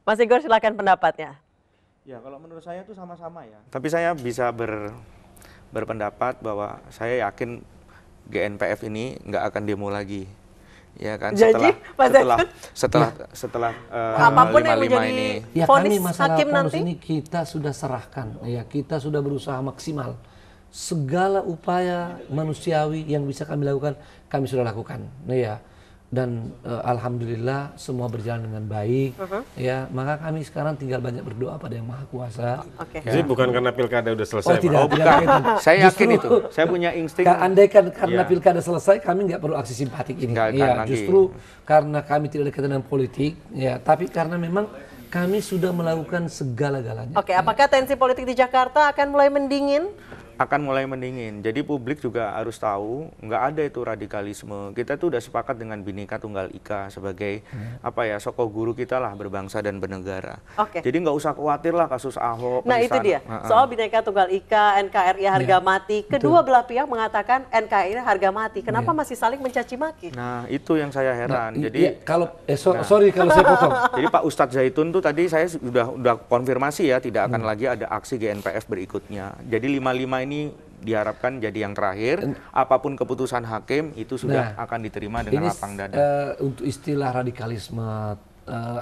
Mas Igor silakan pendapatnya. Ya, kalau menurut saya itu sama-sama ya. Tapi saya bisa berpendapat bahwa saya yakin GNPF ini nggak akan demo lagi. Ya kan, Janji, setelah apapun yang 55 menjadi ini. Ya, vonis kami masalah hakim vonis nanti ini kita sudah serahkan, ya kita sudah berusaha maksimal. Segala upaya manusiawi yang bisa kami lakukan, kami sudah lakukan. Ya, dan alhamdulillah semua berjalan dengan baik. Ya, maka kami sekarang tinggal banyak berdoa pada Yang Maha Kuasa. Jadi bukan karena pilkada udah selesai, Oh tidak, Pak. tidak begitu. Saya yakin itu. Saya punya insting. Andaikan karena pilkada selesai, kami nggak perlu aksi simpatik ini. Nggak akan Ya, lagi. justru karena kami tidak dekat dengan politik, ya, tapi karena memang kami sudah melakukan segala-galanya. Oke, apakah tensi politik di Jakarta akan mulai mendingin? Akan mulai mendingin. Jadi publik juga harus tahu nggak ada itu radikalisme. Kita tuh udah sepakat dengan Bhinneka Tunggal Ika sebagai apa ya, soko guru kita lah berbangsa dan bernegara. Oke. Jadi nggak usah khawatir lah kasus Ahok. Nah itu penistaan. dia, soal Bhinneka Tunggal Ika, NKRI harga mati. Kedua belah pihak mengatakan NKRI harga mati. Kenapa masih saling mencaci maki? Nah itu yang saya heran. Jadi kalau sorry kalau saya potong. Jadi Pak Ustadz Zaitun tuh tadi saya udah konfirmasi ya, tidak akan lagi ada aksi GNPF berikutnya. Jadi 55 ini diharapkan jadi yang terakhir. Apapun keputusan hakim itu sudah akan diterima dengan lapang dada. Untuk istilah radikalisme,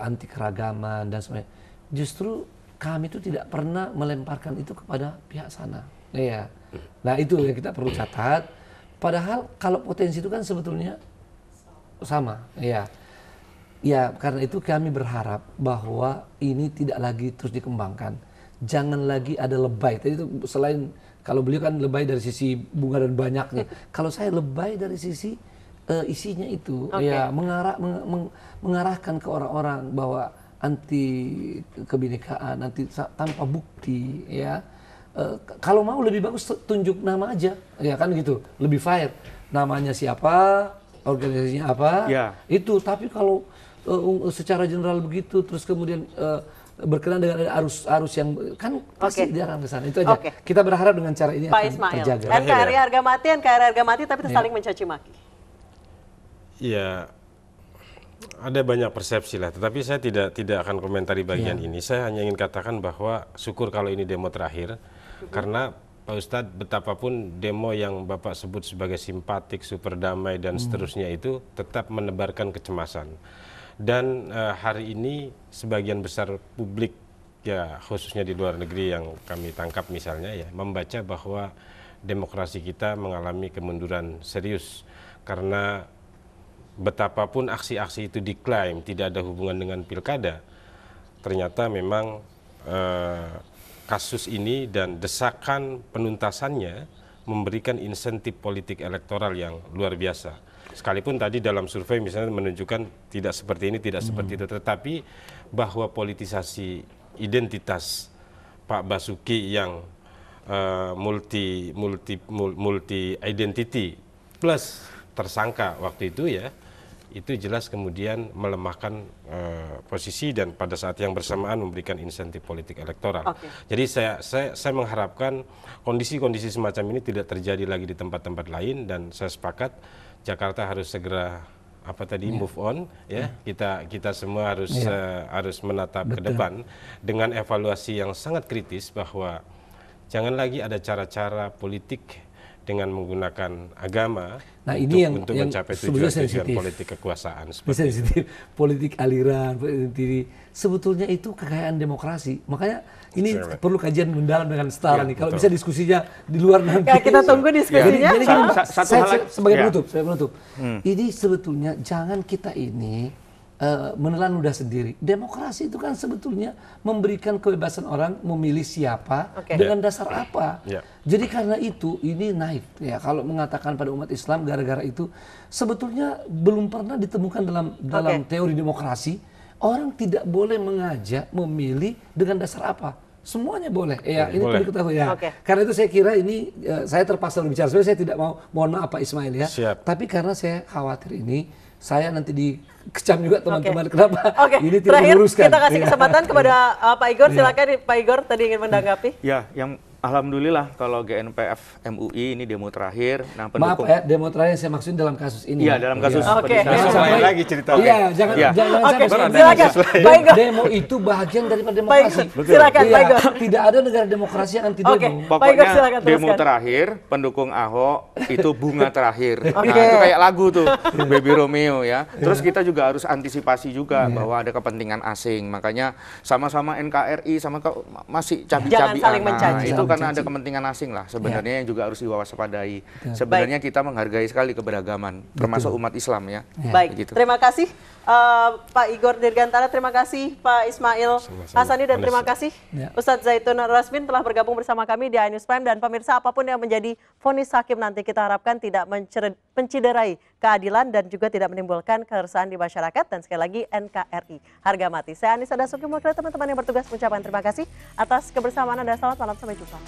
anti keragaman dan sebagainya, justru kami itu tidak pernah melemparkan itu kepada pihak sana. Iya. Nah itu yang kita perlu catat. Padahal kalau potensi itu kan sebetulnya sama. Iya. Ya karena itu kami berharap bahwa ini tidak lagi terus dikembangkan. Jangan lagi ada lebay. Tadi itu selain kalau beliau kan lebay dari sisi bunga dan banyaknya. Kalau saya lebay dari sisi isinya itu, ya mengarahkan ke orang-orang bahwa anti kebinekaan, anti tanpa bukti, ya. Kalau mau lebih bagus tunjuk nama aja, ya kan gitu, lebih fair. Namanya siapa, organisasinya apa, itu. Tapi kalau secara general begitu, terus kemudian berkenaan dengan arus yang kan pasti dia akan ke sana. Itu aja. Kita berharap dengan cara ini Pak akan Ismail, terjaga. NKRI harga mati, tapi saling mencaci maki. Ya, ada banyak persepsi lah. Tetapi saya tidak akan komentari bagian ini. Saya hanya ingin katakan bahwa syukur kalau ini demo terakhir, karena Pak Ustadz betapapun demo yang Bapak sebut sebagai simpatik, super damai dan seterusnya itu tetap menebarkan kecemasan. Dan hari ini sebagian besar publik, ya khususnya di luar negeri yang kami tangkap misalnya, ya membaca bahwa demokrasi kita mengalami kemunduran serius. Karena betapapun aksi-aksi itu diklaim tidak ada hubungan dengan pilkada, ternyata memang kasus ini dan desakan penuntasannya memberikan insentif politik elektoral yang luar biasa. Sekalipun tadi dalam survei misalnya menunjukkan tidak seperti ini, tidak seperti itu, tetapi bahwa politisasi identitas Pak Basuki yang multi identity plus tersangka waktu itu, ya itu jelas kemudian melemahkan posisi dan pada saat yang bersamaan memberikan insentif politik elektoral. Jadi saya mengharapkan kondisi-kondisi semacam ini tidak terjadi lagi di tempat-tempat lain, dan saya sepakat Jakarta harus segera move on, ya. Kita semua harus menatap ke depan dengan evaluasi yang sangat kritis bahwa jangan lagi ada cara-cara politik dengan menggunakan agama untuk mencapai tujuan politik kekuasaan. Sensitif, politik aliran, politik, sebetulnya itu kekayaan demokrasi. Makanya ini perlu kajian mendalam dengan setara nih. Kalau bisa diskusinya di luar nanti. Ya, kita tunggu diskusinya. Jadi saya sebagai penutup, ini sebetulnya jangan kita ini menelan ludah sendiri. Demokrasi itu kan sebetulnya memberikan kebebasan orang memilih siapa dengan dasar apa. Jadi karena itu ini naif ya kalau mengatakan pada umat Islam gara-gara itu sebetulnya belum pernah ditemukan dalam teori demokrasi orang tidak boleh mengajak memilih dengan dasar apa. Semuanya boleh. Ya, ini perlu diketahui ya. Karena itu saya kira ini saya terpaksa berbicara. Sebenarnya saya tidak mau, mohon maaf Pak Ismail ya. Tapi karena saya khawatir ini saya nanti dikecam juga teman-teman kenapa ini tidak diluruskan. Kita kasih kesempatan kepada Pak Igor, silakan Pak Igor tadi ingin menanggapi. Ya, yang Alhamdulillah kalau GNPF MUI ini demo terakhir. Nah, Maaf pendukung. ya, demo terakhir yang saya maksudin dalam kasus ini. Iya, dalam kasus Oke. penistaan. Jangan Lain sampai lagi ceritanya. Iya, jangan Iya. jangan Oke, sampai silakan. Pak Igor. demo itu bagian daripada demokrasi. Silakan, Pak Iya, Igor. tidak ada negara demokrasi yang anti Oke. demo. Pak Pokoknya Igor, silakan demo teruskan. terakhir pendukung Ahok itu bunga terakhir. Oke. Nah, itu kayak lagu tuh Baby Romeo ya. Terus kita juga harus antisipasi juga bahwa ada kepentingan asing. Makanya sama-sama NKRI masih cabi-cabi. Jangan saling mencaci. Itu karena ada kepentingan asing lah sebenarnya yang juga harus diwaspadai. Sebenarnya kita menghargai sekali keberagaman termasuk umat Islam ya. Baik, Begitu. terima kasih Pak Igor Dirgantara, terima kasih Pak Ismail Hasani, dan terima kasih Ustadz Zaitun Rasmin telah bergabung bersama kami di iNews Prime. Dan pemirsa, apapun yang menjadi vonis hakim nanti, kita harapkan tidak menciderai keadilan dan juga tidak menimbulkan keresahan di masyarakat. Dan sekali lagi, NKRI harga mati. Saya Anissa Dasuki, mewakili teman-teman yang bertugas mengucapkan terima kasih atas kebersamaan Anda. Selamat malam, sampai jumpa.